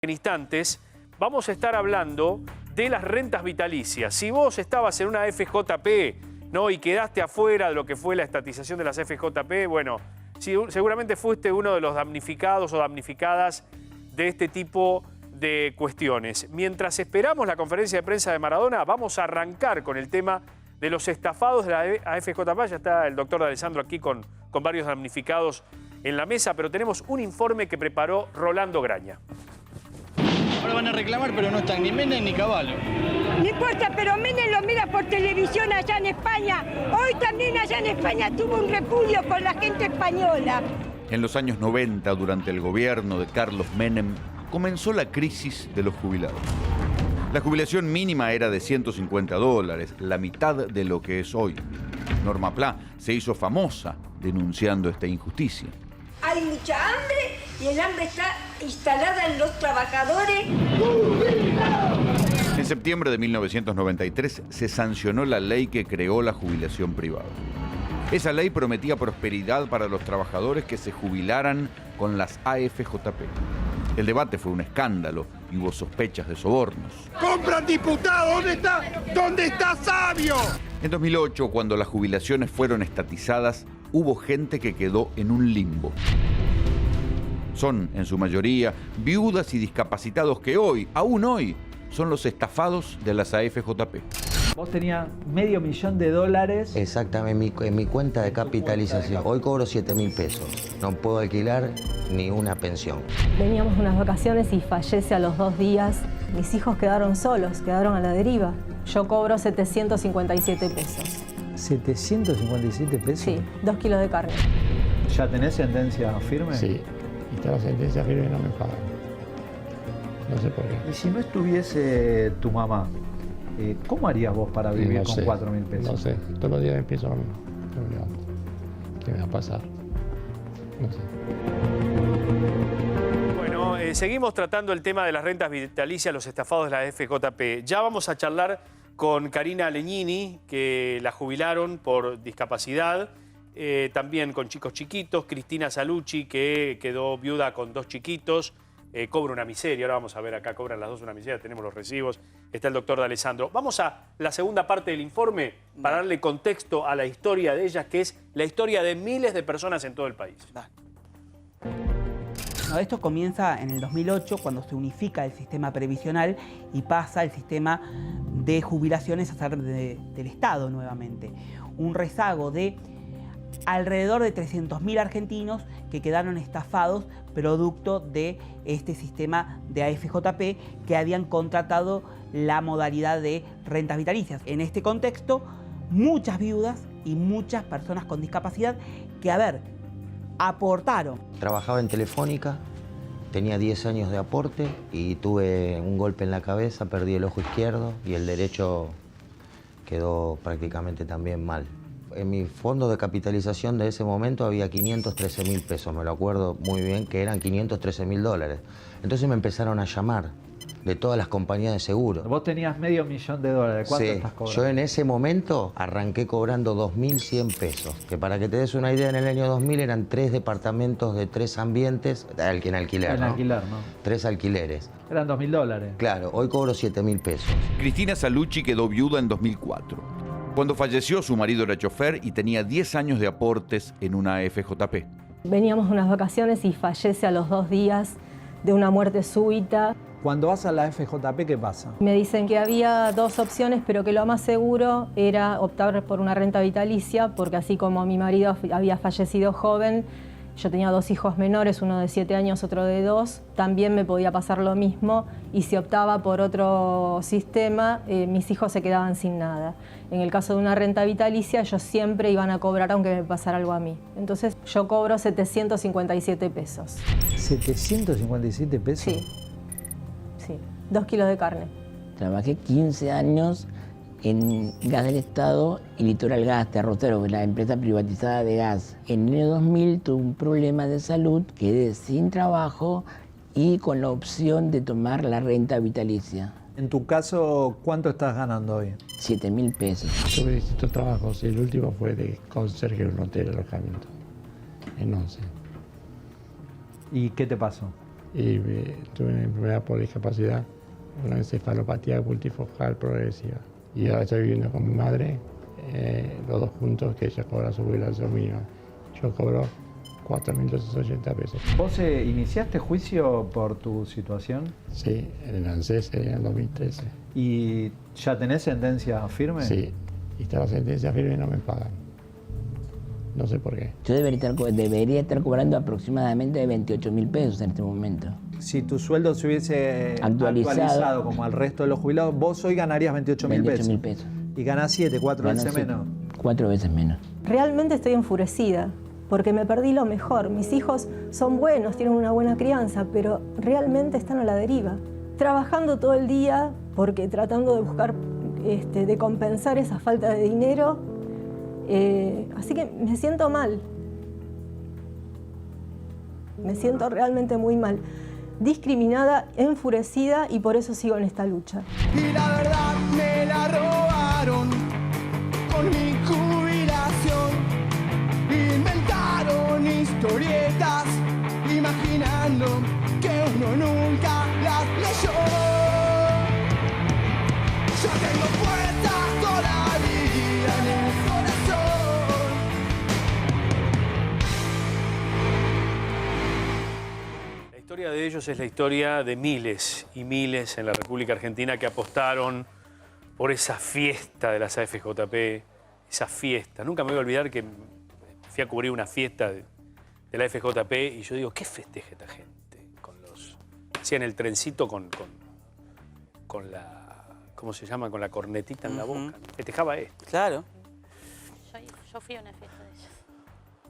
En instantes vamos a estar hablando de las rentas vitalicias. Si vos estabas en una FJP, ¿no?, y quedaste afuera de lo que fue la estatización de las FJP, bueno, seguramente fuiste uno de los damnificados o damnificadas de este tipo de cuestiones. Mientras esperamos la conferencia de prensa de Maradona, vamos a arrancar con el tema de los estafados de la AFJP. Ya está el doctor D'Alessandro aquí con varios damnificados en la mesa, pero tenemos un informe que preparó Rolando Graña. Ahora van a reclamar, pero no están ni Menem ni Cavallo. No importa, pero Menem lo mira por televisión allá en España. Hoy también allá en España tuvo un repudio con la gente española. En los años 90, durante el gobierno de Carlos Menem, comenzó la crisis de los jubilados. La jubilación mínima era de $150, la mitad de lo que es hoy. Norma Pla se hizo famosa denunciando esta injusticia. Hay mucha hambre y el hambre está instalada en los trabajadores. En septiembre de 1993 se sancionó la ley que creó la jubilación privada. Esa ley prometía prosperidad para los trabajadores que se jubilaran con las AFJP. El debate fue un escándalo y hubo sospechas de sobornos. ¡Compran diputados! ¿Dónde está Sabio? En 2008, cuando las jubilaciones fueron estatizadas, hubo gente que quedó en un limbo. Son, en su mayoría, viudas y discapacitados que hoy, aún hoy, son los estafados de las AFJP. Vos tenías $500.000. Exactamente, en mi cuenta de capitalización. Hoy cobro 7.000 pesos. No puedo alquilar ni una pensión. Veníamos unas vacaciones y fallece a los 2 días. Mis hijos quedaron solos, quedaron a la deriva. Yo cobro 757 pesos. ¿757 pesos? Sí, 2 kilos de carne. ¿Ya tenés sentencia firme? Sí, y tengo sentencia firme y no me pagan. No sé por qué. Y si no estuviese tu mamá, ¿cómo harías vos para vivir No con sé, 4.000 pesos? No sé, todos los días empiezo a me levanto. ¿Qué me va a pasar? No sé. Bueno, seguimos tratando el tema de las rentas vitalicias, los estafados de la FJP. Ya vamos a charlar con Karina Legnini, que la jubilaron por discapacidad, también con chicos chiquitos, Cristina Salucci, que quedó viuda con 2 chiquitos, cobra una miseria. Ahora vamos a ver acá, cobran las dos una miseria, tenemos los recibos, está el doctor D'Alessandro. Vamos a la segunda parte del informe para darle contexto a la historia de ellas, que es la historia de miles de personas en todo el país. No, esto comienza en el 2008, cuando se unifica el sistema previsional y pasa el sistema de jubilaciones a ser del Estado nuevamente. Un rezago de alrededor de 300.000 argentinos que quedaron estafados producto de este sistema de AFJP que habían contratado la modalidad de rentas vitalicias. En este contexto, muchas viudas y muchas personas con discapacidad que, aportaron. Trabajaba en Telefónica, tenía 10 años de aporte y tuve un golpe en la cabeza, perdí el ojo izquierdo y el derecho quedó prácticamente también mal. En mi fondo de capitalización de ese momento había 513.000 pesos, me lo acuerdo muy bien, que eran $513.000. Entonces me empezaron a llamar de todas las compañías de seguro. Vos tenías $500.000. ¿Cuánto estás cobrando? Yo en ese momento arranqué cobrando 2.100 pesos, que para que te des una idea, en el año 2000 eran 3 departamentos de 3 ambientes, en alquiler, ¿no? En alquiler, ¿no? 3 alquileres. Eran $2.000. Claro, hoy cobro 7.000 pesos. Cristina Salucci quedó viuda en 2004. Cuando falleció, su marido era chofer y tenía 10 años de aportes en una AFJP. Veníamos unas vacaciones y fallece a los 2 días de una muerte súbita. Cuando vas a la FJP, ¿qué pasa? Me dicen que había 2 opciones, pero que lo más seguro era optar por una renta vitalicia, porque así como mi marido había fallecido joven, yo tenía 2 hijos menores, uno de 7 años, otro de 2, también me podía pasar lo mismo, y si optaba por otro sistema, mis hijos se quedaban sin nada. En el caso de una renta vitalicia, ellos siempre iban a cobrar aunque me pasara algo a mí. Entonces yo cobro 757 pesos. ¿757 pesos? Sí, sí, 2 kilos de carne. Trabajé 15 años en Gas del Estado y Litoral Gas Terrotero, la empresa privatizada de gas. En el año 2000 tuve un problema de salud, quedé sin trabajo y con la opción de tomar la renta vitalicia. En tu caso, ¿cuánto estás ganando hoy? 7.000 pesos. Tuve distintos trabajos y el último fue de conserje en un hotel de alojamiento, en 11. ¿Y qué te pasó? y tuve una enfermedad por discapacidad, una encefalopatía multifocal progresiva. Y ahora estoy viviendo con mi madre, los dos juntos, que ella cobra su jubilación mínima. Yo cobro 4.280 pesos. ¿Vos iniciaste juicio por tu situación? Sí, en el ANSES en el 2013. ¿Y ya tenés sentencia firme? Sí, y está la sentencia firme y no me pagan. No sé por qué. Yo debería estar cobrando aproximadamente 28.000 pesos en este momento. Si tu sueldo se hubiese actualizado como al resto de los jubilados, vos hoy ganarías 28.000 pesos. 28.000 pesos. Y ganás 4 veces menos. 4 veces menos. Realmente estoy enfurecida porque me perdí lo mejor. Mis hijos son buenos, tienen una buena crianza, pero realmente están a la deriva. Trabajando todo el día porque tratando de buscar, de compensar esa falta de dinero. Así que me siento mal. Me siento realmente muy mal. Discriminada, enfurecida y por eso sigo en esta lucha. Y la verdad me la robaron con mi jubilación. Inventaron historietas imaginando que uno nunca las leyó. Yo tengo puesta toda la vida en el corazón. La historia de ellos es la historia de miles y miles en la República Argentina que apostaron por esa fiesta de las AFJP, esa fiesta. Nunca me voy a olvidar que fui a cubrir una fiesta de la FJP y yo digo, ¿qué festeja esta gente? Hacían el trencito con la, ¿cómo se llama? Con la cornetita en la boca. Festejaba esto. Claro. Yo fui a una fiesta de ellos.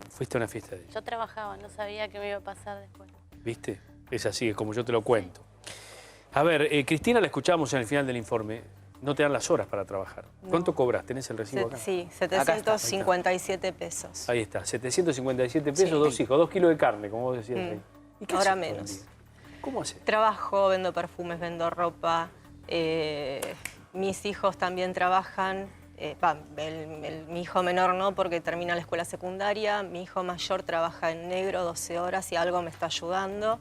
Fuiste a una fiesta de ellos. Yo trabajaba, no sabía qué me iba a pasar después. ¿Viste? Es así, es como yo te lo cuento. A ver, Cristina, la escuchábamos en el final del informe. No te dan las horas para trabajar. ¿Cuánto cobras? ¿Tenés el recibo acá? Sí, 757 pesos. Ahí está, 757 pesos, Sí. 2 hijos, 2 kilos de carne, como vos decías ahí. ¿Y qué Ahora haces todo el menos. día? ¿Cómo haces? Trabajo, vendo perfumes, vendo ropa. Mis hijos también trabajan. Mi hijo menor no, porque termina la escuela secundaria. Mi hijo mayor trabaja en negro 12 horas y algo me está ayudando.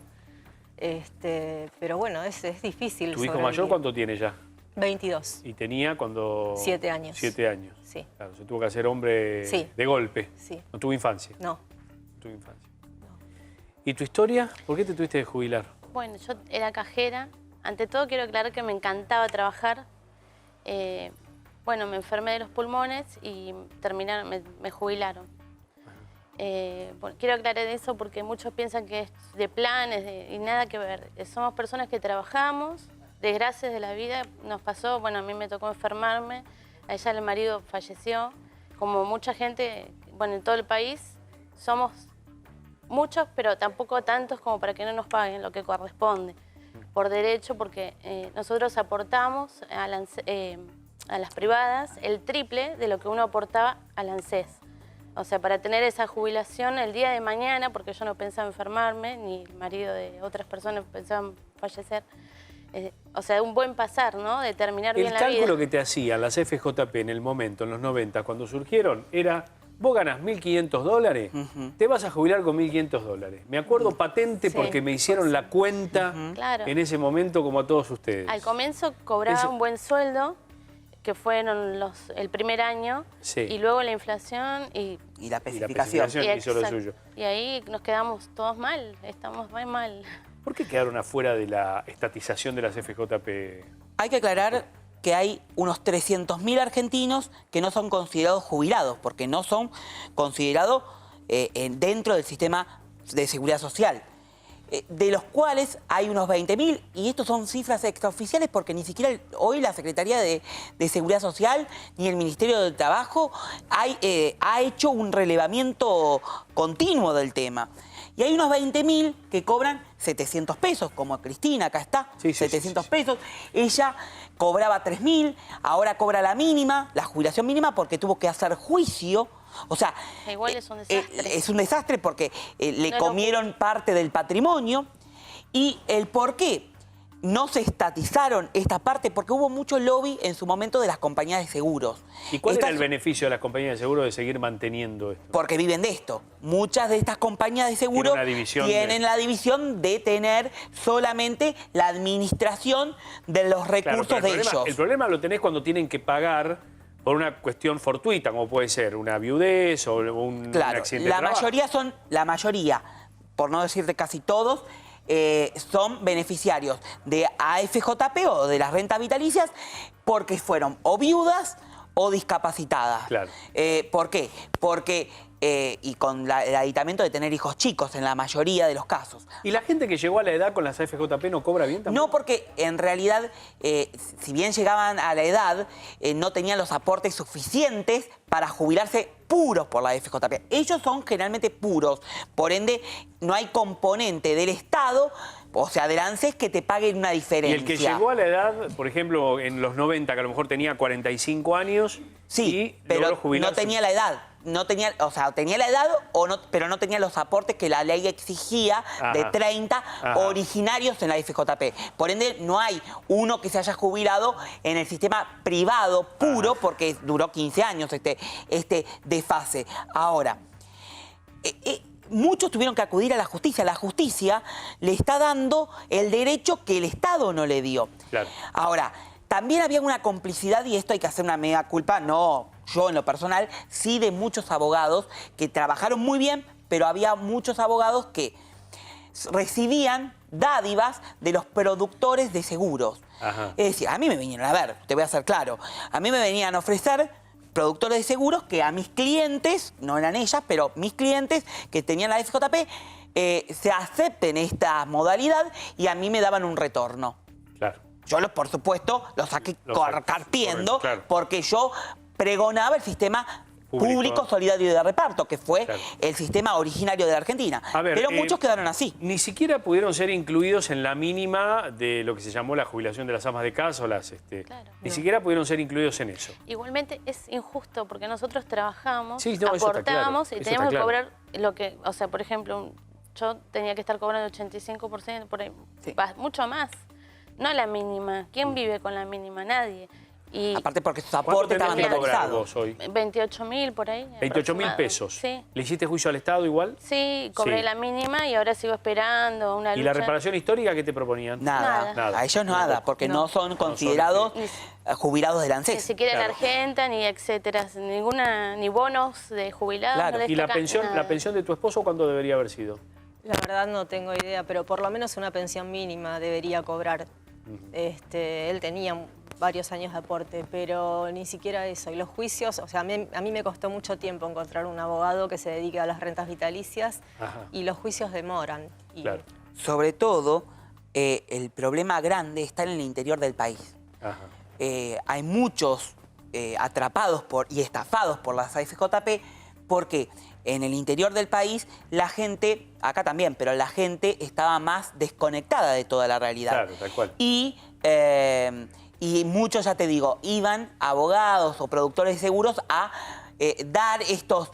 Pero bueno, es difícil. ¿Tu hijo mayor cuánto tiene ya? 22. ¿Y tenía cuando...? 7 años. 7 años. Sí. Claro, se tuvo que hacer hombre Sí. de golpe. Sí. ¿No tuvo infancia? No. No tuvo infancia. ¿Y tu historia? ¿Por qué te tuviste que jubilar? Bueno, yo era cajera. Ante todo quiero aclarar que me encantaba trabajar. Bueno, me enfermé de los pulmones y me jubilaron. Bueno, quiero aclarar eso porque muchos piensan que es de planes y nada que ver. Somos personas que trabajamos, desgracias de la vida nos pasó. Bueno, a mí me tocó enfermarme, a ella el marido falleció. Como mucha gente, bueno, en todo el país somos muchos, pero tampoco tantos como para que no nos paguen lo que corresponde. Por derecho, porque nosotros aportamos a las privadas el triple de lo que uno aportaba al ANSES. O sea, para tener esa jubilación el día de mañana, porque yo no pensaba enfermarme, ni el marido de otras personas pensaban fallecer. O sea, un buen pasar, ¿no? De terminar bien la vida. El cálculo que te hacían las FJP en el momento, en los 90, cuando surgieron, era... Vos ganás $1.500, te vas a jubilar con $1.500. Me acuerdo patente porque me hicieron la cuenta Claro. en ese momento como a todos ustedes. Al comienzo cobraba un buen sueldo, que fueron el primer año, Sí. y luego la inflación y la especificación. hizo lo exacto. suyo. Y ahí nos quedamos todos mal, estamos muy mal. ¿Por qué quedaron afuera de la estatización de las FJP? Hay que aclarar que hay unos 300.000 argentinos que no son considerados jubilados, porque no son considerados dentro del sistema de seguridad social. De los cuales hay unos 20.000, y estos son cifras extraoficiales porque ni siquiera hoy la Secretaría de Seguridad Social ni el Ministerio del Trabajo ha hecho un relevamiento continuo del tema. Y hay unos 20.000 que cobran 700 pesos, como Cristina, acá está, 700 pesos. Ella cobraba 3.000, ahora cobra la mínima, la jubilación mínima, porque tuvo que hacer juicio. O sea, Igual es un desastre. es un desastre porque le No comieron parte del patrimonio. ¿Y el por qué? no se estatizaron esta parte porque hubo mucho lobby en su momento de las compañías de seguros. ¿Y cuál era el beneficio de las compañías de seguros de seguir manteniendo esto? Porque viven de esto. Muchas de estas compañías de seguros tienen la división de tener solamente la administración de los recursos de ellos. El problema lo tenés cuando tienen que pagar por una cuestión fortuita, como puede ser una viudez o un accidente de trabajo. La mayoría, por no decirte casi todos, son beneficiarios de AFJP o de las rentas vitalicias porque fueron o viudas o discapacitadas. Claro. ¿Por qué? Porque, y con el aditamento de tener hijos chicos en la mayoría de los casos. ¿Y la gente que llegó a la edad con las AFJP no cobra bien también? No, porque en realidad, si bien llegaban a la edad, no tenían los aportes suficientes para jubilarse puros por la AFJP. Ellos son generalmente puros, por ende no hay componente del Estado, o sea, del ANSES, que te paguen una diferencia. Y el que llegó a la edad, por ejemplo, en los 90, que a lo mejor tenía 45 años, sí, pero no tenía la edad. No tenía, o sea, tenía la edad, pero no tenía los aportes que la ley exigía de 30 originarios en la FJP. Por ende, no hay uno que se haya jubilado en el sistema privado puro, porque duró 15 años este desfase. Ahora, muchos tuvieron que acudir a la justicia. La justicia le está dando el derecho que el Estado no le dio. Claro. Ahora, también había una complicidad, y esto hay que hacer una mea culpa, no yo en lo personal, sí de muchos abogados que trabajaron muy bien, pero había muchos abogados que recibían dádivas de los productores de seguros. Ajá. Es decir, a mí me vinieron, a ver, te voy a ser claro, a mí me venían a ofrecer productores de seguros que a mis clientes, no eran ellas, pero mis clientes que tenían la FJP, se acepten esta modalidad y a mí me daban un retorno. Claro. Yo, por supuesto, lo saqué carpiendo, claro. Porque yo pregonaba el sistema público, solidario y de reparto, que fue el sistema originario de la Argentina. A ver, pero muchos quedaron así. Ni siquiera pudieron ser incluidos en la mínima de lo que se llamó la jubilación de las amas de casa o las... Ni siquiera pudieron ser incluidos en eso. Igualmente es injusto porque nosotros trabajamos, Sí, no, aportábamos y teníamos que claro. cobrar lo que... O sea, por ejemplo, yo tenía que estar cobrando 85%, por ahí, mucho más. No la mínima. ¿Quién vive con la mínima? Nadie. Y aparte porque sus aportes estaban dolarizados. 28.000 por ahí. 28.000 pesos. Sí. ¿Le hiciste juicio al Estado igual? Sí, cobré la mínima y ahora sigo esperando una lucha. ¿Y la reparación histórica qué te proponían? Nada. A ellos nada, porque no son considerados jubilados del ANSES. Ni siquiera la Argenta, ni etcétera, ni bonos de jubilados. Claro. No ¿Y la pensión de tu esposo cuándo debería haber sido? La verdad no tengo idea, pero por lo menos una pensión mínima debería cobrar. Él tenía varios años de aporte, pero ni siquiera eso. Y los juicios, o sea, a mí me costó mucho tiempo encontrar un abogado que se dedique a las rentas vitalicias. Y los juicios demoran. Claro. Sobre todo, el problema grande está en el interior del país. Hay muchos atrapados y estafados por las AFJP porque en el interior del país la gente, acá también, pero la gente estaba más desconectada de toda la realidad. Claro, tal cual. Y muchos, ya te digo, iban abogados o productores de seguros a dar estos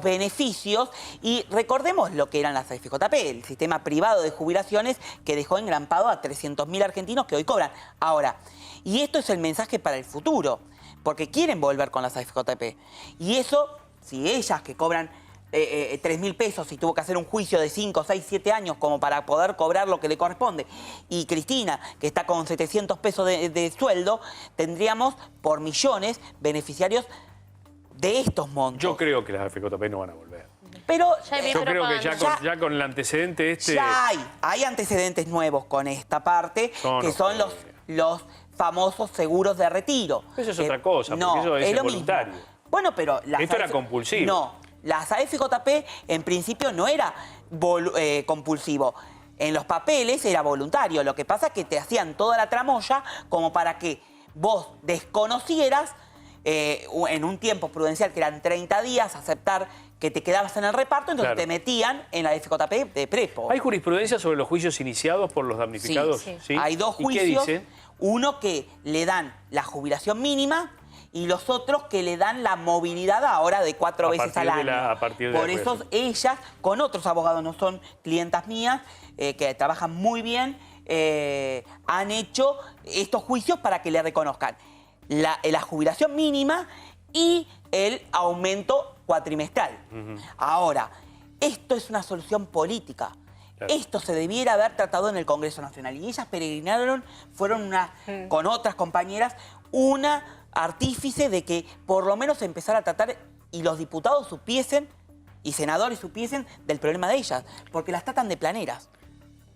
beneficios. Y recordemos lo que eran las AFJP, el sistema privado de jubilaciones que dejó engrampado a 300.000 argentinos que hoy cobran. Ahora, y esto es el mensaje para el futuro, porque quieren volver con las AFJP. Y eso, si ellas que cobran 3.000 pesos y tuvo que hacer un juicio de 5, 6, 7 años como para poder cobrar lo que le corresponde, y Cristina, que está con 700 pesos de sueldo, tendríamos por millones beneficiarios de estos montos. Yo creo que las AFJP no van a volver. Pero yo creo que ya con el antecedente este... Ya hay antecedentes nuevos con esta parte, que son los famosos seguros de retiro. Eso es otra cosa, porque no, eso es lo voluntario. Mismo. Bueno, pero... Esto era compulsivo. No. Las AFJP en principio no era compulsivo. En los papeles era voluntario. Lo que pasa es que te hacían toda la tramoya como para que vos desconocieras en un tiempo prudencial que eran 30 días, aceptar que te quedabas en el reparto, entonces te metían en la FJP de prepo. ¿Hay jurisprudencia sobre los juicios iniciados por los damnificados? Sí. Hay dos juicios. ¿Y qué dicen? Uno que le dan la jubilación mínima y los otros que le dan la movilidad ahora de 4 veces al año. Por eso ellas, con otros abogados, no son clientas mías, que trabajan muy bien, han hecho estos juicios para que le reconozcan la jubilación mínima y el aumento cuatrimestral. Ahora, esto es una solución política. Claro. Esto se debiera haber tratado en el Congreso Nacional. Y ellas peregrinaron, fueron con otras compañeras, una artífice de que por lo menos empezara a tratar y los diputados supiesen y senadores supiesen del problema de ellas, porque las tratan de planeras.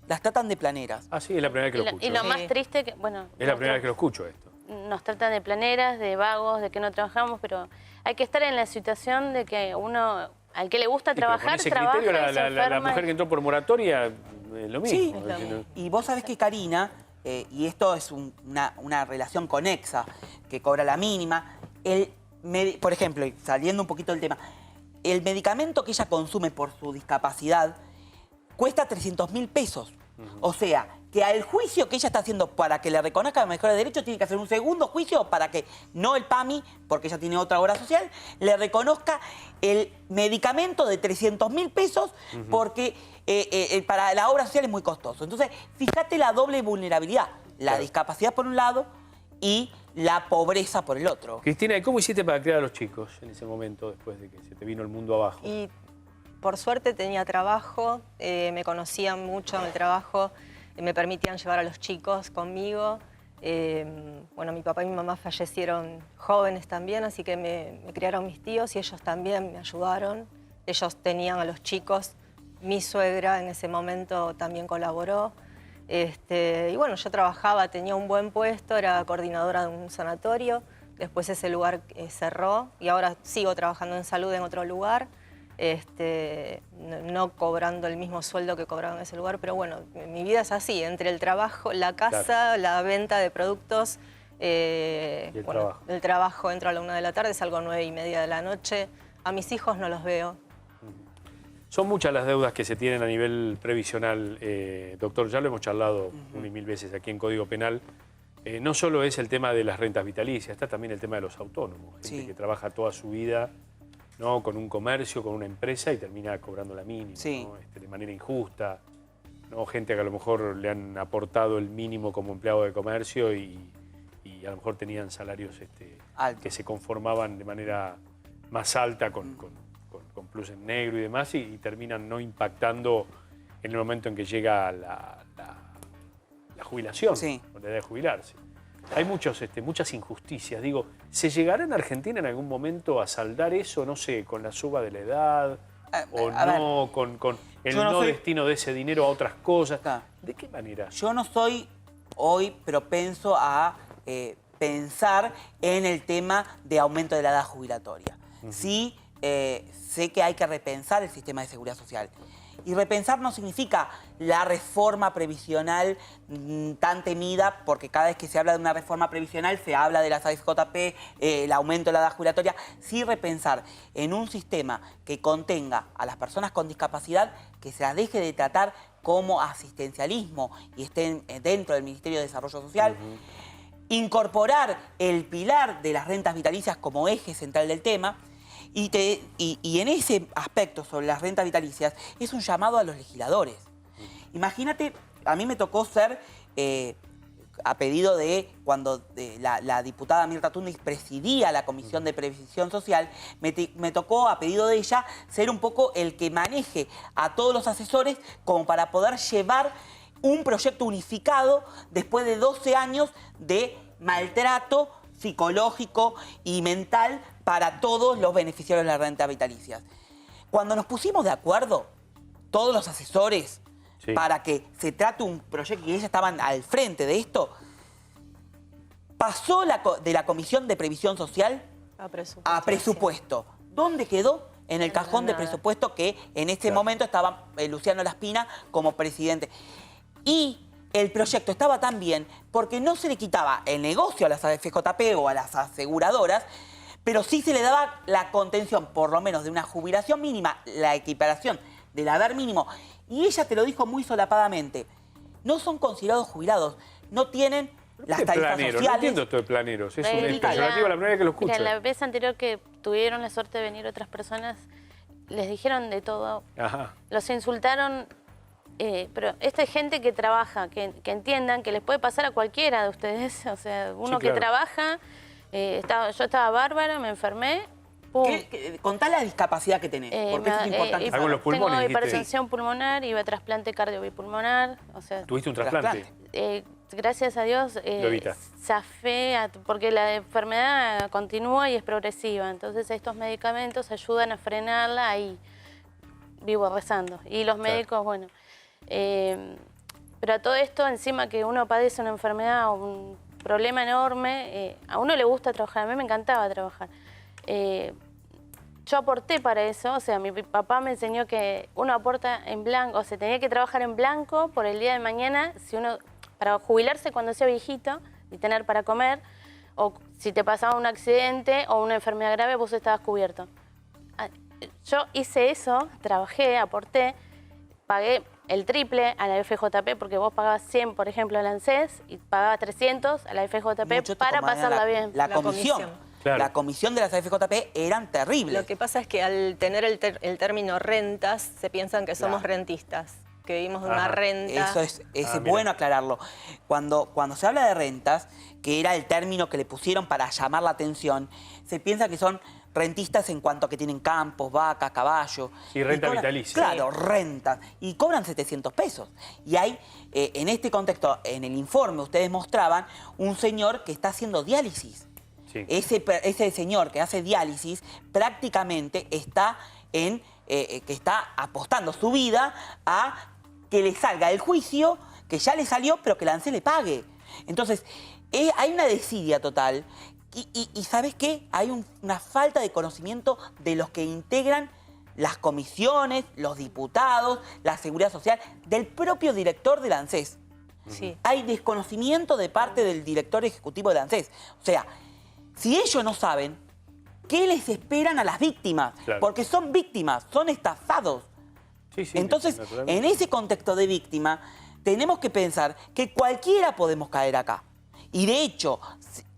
Las tratan de planeras. Ah, sí, es la primera vez que lo escucho. Y lo más triste, que, bueno... Es la primera vez que lo escucho esto. Nos tratan de planeras, de vagos, de que no trabajamos, pero hay que estar en la situación de que uno, al que le gusta trabajar, con ese trabaja criterio, y se enferma. la mujer que entró por moratoria, lo mismo. Sí, y vos sabés que Karina, y esto es una relación conexa, que cobra la mínima, por ejemplo, y saliendo un poquito del tema, el medicamento que ella consume por su discapacidad cuesta 300.000 pesos. O sea, que al juicio que ella está haciendo para que le reconozca mejores derechos, tiene que hacer un segundo juicio para que no el PAMI, porque ella tiene otra obra social, le reconozca el medicamento de 300.000 pesos porque para la obra social es muy costoso. Entonces, fíjate la doble vulnerabilidad. La discapacidad por un lado y la pobreza por el otro. Cristina, ¿y cómo hiciste para criar a los chicos en ese momento, después de que se te vino el mundo abajo? Y por suerte tenía trabajo, me conocían mucho en el trabajo, me permitían llevar a los chicos conmigo. Bueno, mi papá y mi mamá fallecieron jóvenes también, así que me criaron mis tíos y ellos también me ayudaron. Ellos tenían a los chicos, mi suegra en ese momento también colaboró. Y bueno, yo trabajaba, tenía un buen puesto, era coordinadora de un sanatorio. Después ese lugar cerró y ahora sigo trabajando en salud en otro lugar. No cobrando el mismo sueldo que cobraba en ese lugar, pero bueno, mi vida es así, entre el trabajo, la casa, la venta de productos, el trabajo entro a la 1 de la tarde, salgo a 9:30 de la noche, a mis hijos no los veo. Son muchas las deudas que se tienen a nivel previsional, doctor, ya lo hemos charlado 1 y 1000 veces aquí en Código Penal. No solo es el tema de las rentas vitalicias, está también el tema de los autónomos, gente que trabaja toda su vida, ¿no? Con un comercio, con una empresa y termina cobrando la mínima, ¿no? De manera injusta, ¿no? Gente que a lo mejor le han aportado el mínimo como empleado de comercio y a lo mejor tenían salarios que se conformaban de manera más alta con plus en negro y demás y terminan no impactando en el momento en que llega la jubilación, o la edad de jubilarse. Hay muchas injusticias. Digo, ¿se llegará en Argentina en algún momento a saldar eso, no sé, con la suba de la edad o no, con el destino de ese dinero a otras cosas? ¿De qué manera? Yo no soy hoy propenso a pensar en el tema de aumento de la edad jubilatoria. Sí, sé que hay que repensar el sistema de seguridad social. Y repensar no significa la reforma previsional tan temida, porque cada vez que se habla de una reforma previsional se habla de las AFJP, el aumento de la edad jubilatoria. Sí repensar en un sistema que contenga a las personas con discapacidad, que se las deje de tratar como asistencialismo y estén dentro del Ministerio de Desarrollo Social. Incorporar el pilar de las rentas vitalicias como eje central del tema. Y en ese aspecto sobre las rentas vitalicias es un llamado a los legisladores. Imagínate, a mí me tocó ser, a pedido de cuando la diputada Mirta Tundis presidía la Comisión de Previsión Social, me tocó a pedido de ella ser un poco el que maneje a todos los asesores como para poder llevar un proyecto unificado después de 12 años de maltrato psicológico y mental para todos los beneficiarios de las rentas vitalicias. Cuando nos pusimos de acuerdo, todos los asesores, para que se trate un proyecto, y ellos estaban al frente de esto, pasó de la Comisión de Previsión Social a presupuesto. ¿Dónde quedó? En el cajón de presupuesto que en este momento estaba Luciano Laspina como presidente. Y el proyecto estaba tan bien porque no se le quitaba el negocio a las AFJP o a las aseguradoras, pero sí se le daba la contención, por lo menos de una jubilación mínima, la equiparación del haber mínimo. Y ella te lo dijo muy solapadamente. No son considerados jubilados, no tienen las tarifas sociales. No entiendo esto de planeros, es un peyorativo la primera vez que lo escucho. Mira, la vez anterior que tuvieron la suerte de venir otras personas, les dijeron de todo. Los insultaron pero esta es gente que trabaja, que entiendan que les puede pasar a cualquiera de ustedes. O sea, uno Sí, claro. que trabaja, yo estaba bárbara, me enfermé. ¡Pum! Contá la discapacidad que tenés, porque eso es importante. Algo en los pulmones, Tengo dijiste. hipertensión pulmonar, iba a trasplante cardiobipulmonar. O sea, ¿Tuviste un trasplante? gracias a Dios, Lo evitas. zafé, porque la enfermedad continúa y es progresiva. Entonces estos medicamentos ayudan a frenarla ahí. Vivo rezando. Y los médicos, bueno. Pero a todo esto, encima que uno padece una enfermedad o un problema enorme, a uno le gusta trabajar. A mí me encantaba trabajar. Yo aporté para eso, o sea, mi papá me enseñó que uno aporta en blanco, o sea, tenía que trabajar en blanco por el día de mañana, si uno, para jubilarse cuando sea viejito y tener para comer, o si te pasaba un accidente o una enfermedad grave, vos estabas cubierto. Yo hice eso, trabajé, aporté, pagué el triple a la FJP, porque vos pagabas 100, por ejemplo, al ANSES, y pagabas 300 a la FJP para pasarla bien. La comisión. Claro. La comisión de las FJP eran terribles. Lo que pasa es que al tener el término rentas, se piensan que somos Claro. rentistas, que vivimos de una renta. Eso es bueno aclararlo. Cuando se habla de rentas, que era el término que le pusieron para llamar la atención, se piensa que son rentistas en cuanto a que tienen campos, vacas, caballos. Sí, renta cobran, vitalicia. Claro, rentas. Y cobran 700 pesos. Y hay, en este contexto, en el informe ustedes mostraban un señor que está haciendo diálisis. Sí. Ese señor que hace diálisis prácticamente está que está apostando su vida a que le salga el juicio, que ya le salió, pero que la ANSES le pague. Entonces, hay una desidia total y ¿sabes qué? Hay una falta de conocimiento de los que integran las comisiones, los diputados, la seguridad social, del propio director de la ANSES. Sí. Hay desconocimiento de parte del director ejecutivo de la ANSES. O sea, si ellos no saben, ¿qué les esperan a las víctimas? Claro. Porque son víctimas, son estafados. Sí, Entonces, naturalmente. en ese contexto de víctima, tenemos que pensar que cualquiera podemos caer acá. Y de hecho,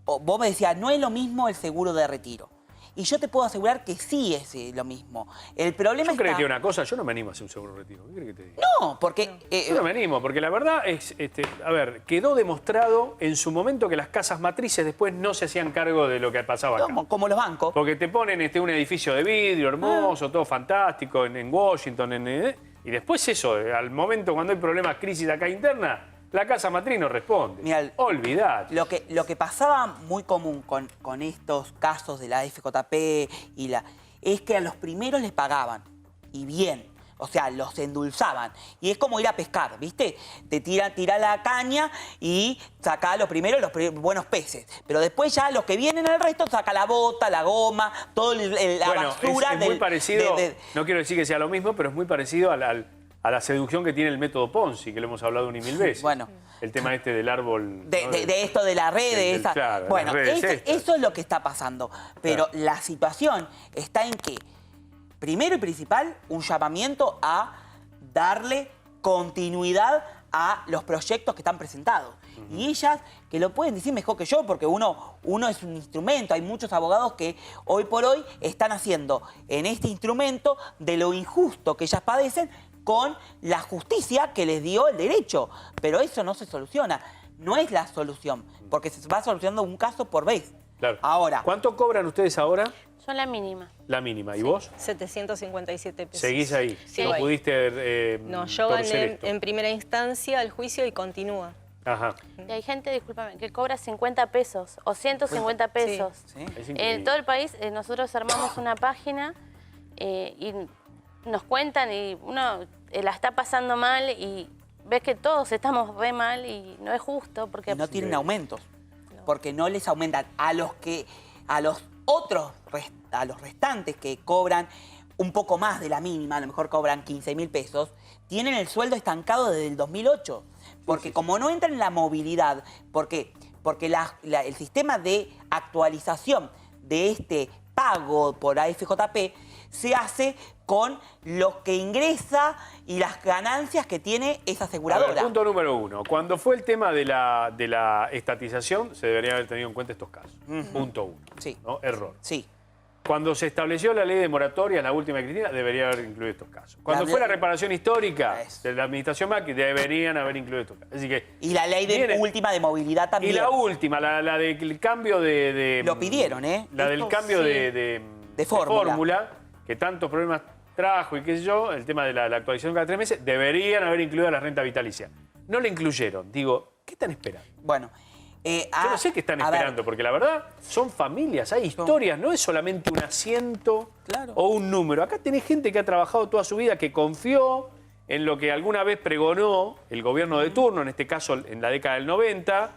vos me decías, no es lo mismo el seguro de retiro. Y yo te puedo asegurar que sí es lo mismo. El problema Yo creo está... que una cosa, yo no me animo a hacer un seguro de retiro. ¿Qué crees que te diga? No, porque... Yo no me animo, porque la verdad es, a ver, quedó demostrado en su momento que las casas matrices después no se hacían cargo de lo que pasaba acá. Como los bancos. Porque te ponen un edificio de vidrio hermoso, todo fantástico, en Washington, y después eso, al momento cuando hay problemas, crisis acá interna, la casa matriz no responde. Mirá, olvidate. Lo que pasaba muy común con estos casos de la FJP es que a los primeros les pagaban, y bien, o sea, los endulzaban. Y es como ir a pescar, ¿viste? Te tira la caña y saca los primeros buenos peces. Pero después ya los que vienen al resto saca la bota, la goma, toda la basura. Es muy parecido, no quiero decir que sea lo mismo, pero es muy parecido a la seducción que tiene el método Ponzi, que lo hemos hablado una y mil veces. Bueno. El tema del árbol. De esto de la red, Claro, bueno, las redes estas. eso es lo que está pasando. Pero la situación está en que, primero y principal, un llamamiento a darle continuidad a los proyectos que están presentados. Y ellas, que lo pueden decir mejor que yo, porque uno es un instrumento. Hay muchos abogados que hoy por hoy están haciendo en este instrumento de lo injusto que ellas padecen con la justicia que les dio el derecho. Pero eso no se soluciona. No es la solución, porque se va solucionando un caso por vez. Claro. Ahora. ¿Cuánto cobran ustedes ahora? Yo la mínima. La mínima. ¿Y vos? 757 pesos. ¿Seguís ahí? Sí. ¿No pudiste No, yo torcer gané esto? en primera instancia el juicio y continúa. Ajá. Y hay gente, discúlpame, que cobra 50 pesos o 150 pesos. Sí. Es increíble. En todo el país nosotros armamos una página y nos cuentan y uno la está pasando mal y ves que todos estamos re mal y no es justo porque... Y no tienen aumentos, porque no les aumentan a los restantes que cobran un poco más de la mínima, a lo mejor cobran 15.000 pesos, tienen el sueldo estancado desde el 2008. Porque como no entran en la movilidad, porque el sistema de actualización de este pago por AFJP se hace con lo que ingresa y las ganancias que tiene esa aseguradora. A ver, punto número 1. Cuando fue el tema de la estatización, se deberían haber tenido en cuenta estos casos. Punto 1. Sí. ¿No? Error. Sí. Cuando se estableció la ley de moratorias, la última de Cristina, debería haber incluido estos casos. Cuando fue la reparación histórica de la administración Macri, deberían haber incluido estos casos. Así que y la ley última de movilidad también. Y la última, la del cambio de... Lo pidieron, ¿eh? La del cambio de fórmula, que tantos problemas trajo y qué sé yo, el tema de la actualización cada 3 meses, deberían haber incluido la renta vitalicia. No la incluyeron. Digo, ¿qué están esperando? Bueno... yo no sé qué están esperando, porque la verdad son familias, hay historias, no es solamente un asiento o un número. Acá tenés gente que ha trabajado toda su vida, que confió en lo que alguna vez pregonó el gobierno de turno, en este caso en la década del 90,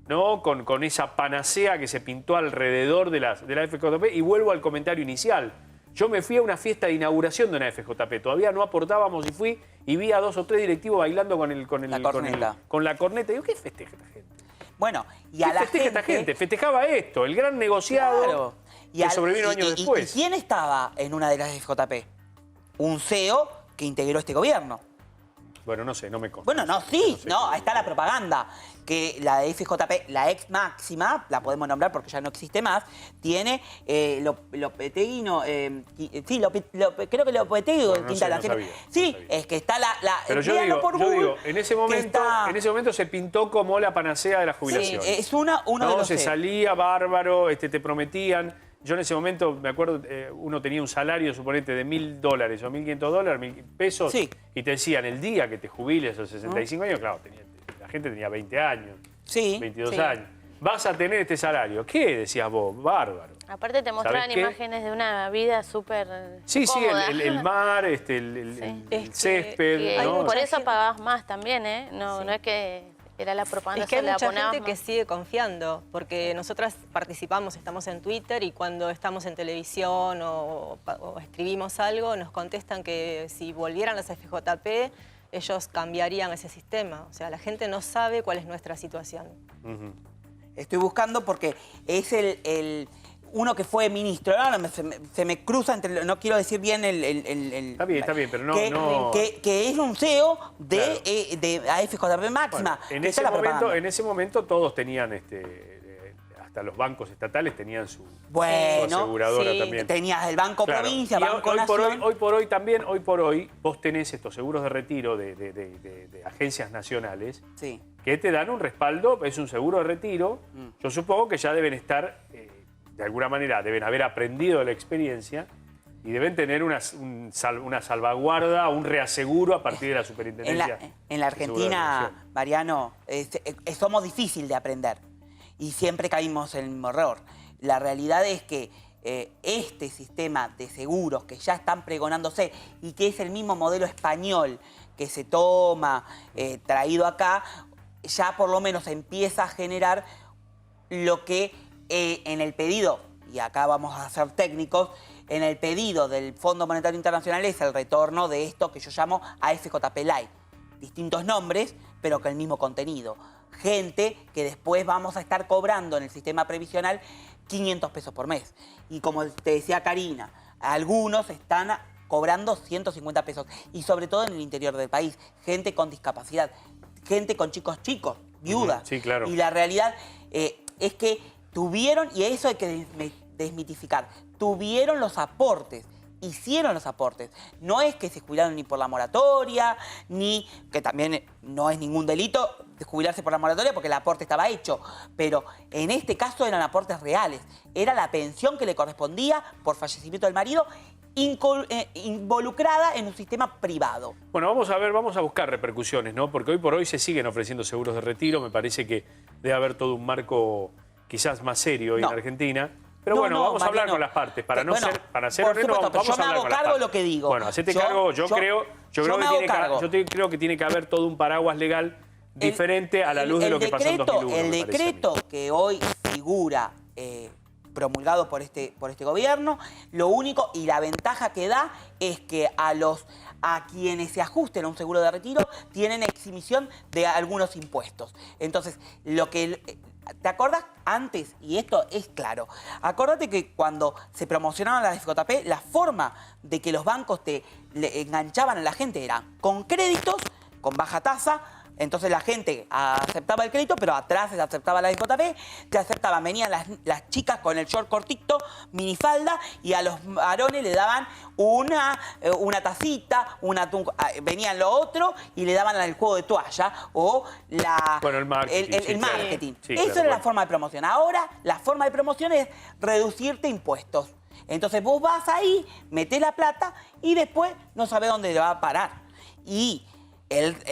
¿no? Con esa panacea que se pintó alrededor de la FJP. Y vuelvo al comentario inicial. Yo me fui a una fiesta de inauguración de una FJP, todavía no aportábamos y fui y vi a 2 o 3 directivos bailando con la corneta. Digo, ¿qué festeja esta gente? Bueno, y a la gente... esta gente? Festejaba esto, el gran negociado que sobrevino años después. ¿Y quién estaba en una de las FJP? Un CEO que integró este gobierno. Bueno, no sé, no me consta. Bueno, no, sí, no, ahí está la propaganda. Que la de FJP, la ex máxima, la podemos nombrar porque ya no existe más, tiene Lopetegui, creo que Lopetegui o Quinta la sabía, sí, es que está pero yo digo, en ese momento se pintó como la panacea de la jubilación. Sí, es uno de los se salía bárbaro, te prometían. Yo en ese momento, me acuerdo, uno tenía un salario, suponete, de $1.000 o $1.500, $1.000 pesos, y te decían, el día que te jubiles a los 65 años, claro, la gente tenía 20 años, 22 años. Vas a tener este salario. ¿Qué decías vos? Bárbaro. Aparte te mostraban imágenes de una vida súper cómoda. El mar, el césped. ¿no? Por eso pagabas más también, ¿eh? No es que era la propaganda. Es que hay mucha gente que sigue confiando, porque nosotras participamos, estamos en Twitter y cuando estamos en televisión o escribimos algo, nos contestan que si volvieran las FJP, ellos cambiarían ese sistema. O sea, la gente no sabe cuál es nuestra situación. Estoy buscando porque es uno que fue ministro. Ahora se me cruza entre... No quiero decir bien Está bien, pero no... Que es un CEO de AFJP máxima. Bueno, en ese momento todos tenían... hasta los bancos estatales tenían su aseguradora también. Tenías el Banco Provincia, Banco Nación. Hoy por hoy, vos tenés estos seguros de retiro de agencias nacionales que te dan un respaldo, es un seguro de retiro. Yo supongo que ya deben estar, de alguna manera, deben haber aprendido de la experiencia y deben tener una salvaguarda, un reaseguro a partir de la superintendencia. En la Argentina, Mariano, somos difíciles de aprender. Y siempre caímos en el mismo error. La realidad es que este sistema de seguros que ya están pregonándose y que es el mismo modelo español que se toma, traído acá, ya por lo menos empieza a generar lo que en el pedido, y acá vamos a ser técnicos, en el pedido del Fondo Monetario Internacional es el retorno de esto que yo llamo AFJP Light. Distintos nombres, pero con el mismo contenido. Gente que después vamos a estar cobrando en el sistema previsional 500 pesos por mes. Y como te decía Karina, algunos están cobrando 150 pesos. Y sobre todo en el interior del país. Gente con discapacidad, gente con chicos, viudas. Sí, claro. Y la realidad es que tuvieron, y eso hay que desmitificar, tuvieron los aportes. Hicieron los aportes. No es que se jubilaron ni por la moratoria, ni que también no es ningún delito de jubilarse por la moratoria porque el aporte estaba hecho. Pero en este caso eran aportes reales. Era la pensión que le correspondía por fallecimiento del marido involucrada en un sistema privado. Bueno, vamos a buscar repercusiones, ¿no? Porque hoy por hoy se siguen ofreciendo seguros de retiro. Me parece que debe haber todo un marco quizás más serio hoy en Argentina. Pero vamos a hablar con las partes. Para ser honestos, vamos a hablar con las partes. Yo me hago cargo de lo que digo. Bueno, hacete cargo. Yo creo que tiene que haber todo un paraguas legal diferente a la luz de lo que pasó en 2001. El decreto que hoy figura promulgado por este gobierno, lo único y la ventaja que da es que a quienes se ajusten a un seguro de retiro tienen exhibición de algunos impuestos. Entonces, ¿te acordás antes? Y esto es claro. Acordate que cuando se promocionaban las FJP, la forma de que los bancos le enganchaban a la gente era con créditos, con baja tasa, Entonces la gente aceptaba el crédito, pero atrás se aceptaba la FJP, se aceptaban, venían las chicas con el short cortito, minifalda, y a los varones le daban una tacita, venían lo otro y le daban el juego de toalla o el marketing. El marketing. Sí, Eso claro, era la forma de promoción. Ahora la forma de promoción es reducirte impuestos. Entonces vos vas ahí, metés la plata y después no sabés dónde le va a parar. Y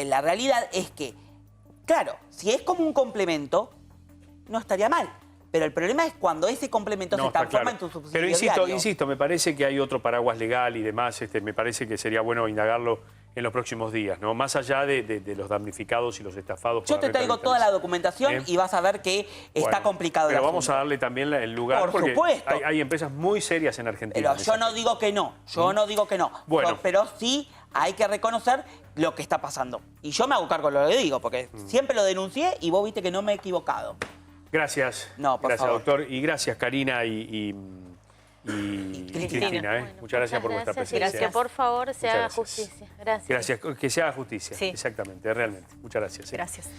la realidad es que, claro, si es como un complemento, no estaría mal. Pero el problema es cuando ese complemento se transforma en tu subsidio Pero diario. insisto, me parece que hay otro paraguas legal y demás. Me parece que sería bueno indagarlo en los próximos días, ¿no? Más allá de los damnificados y los estafados. Yo te traigo toda la documentación y vas a ver que está complicado el Pero asunto. vamos a darle también el lugar. Por porque supuesto. hay empresas muy serias en Argentina. Pero yo no digo que no, no digo que no. Bueno. Pero sí hay que reconocer lo que está pasando. Y yo me hago cargo de lo que digo, porque siempre lo denuncié y vos viste que no me he equivocado. Gracias. No, por gracias, favor. doctor. Y gracias, Karina y Cristina. Muchas gracias por vuestra presencia. Gracias, por favor, se haga gracias. justicia. Gracias. Gracias, que se haga justicia. Sí. Exactamente, realmente. Muchas gracias. Gracias.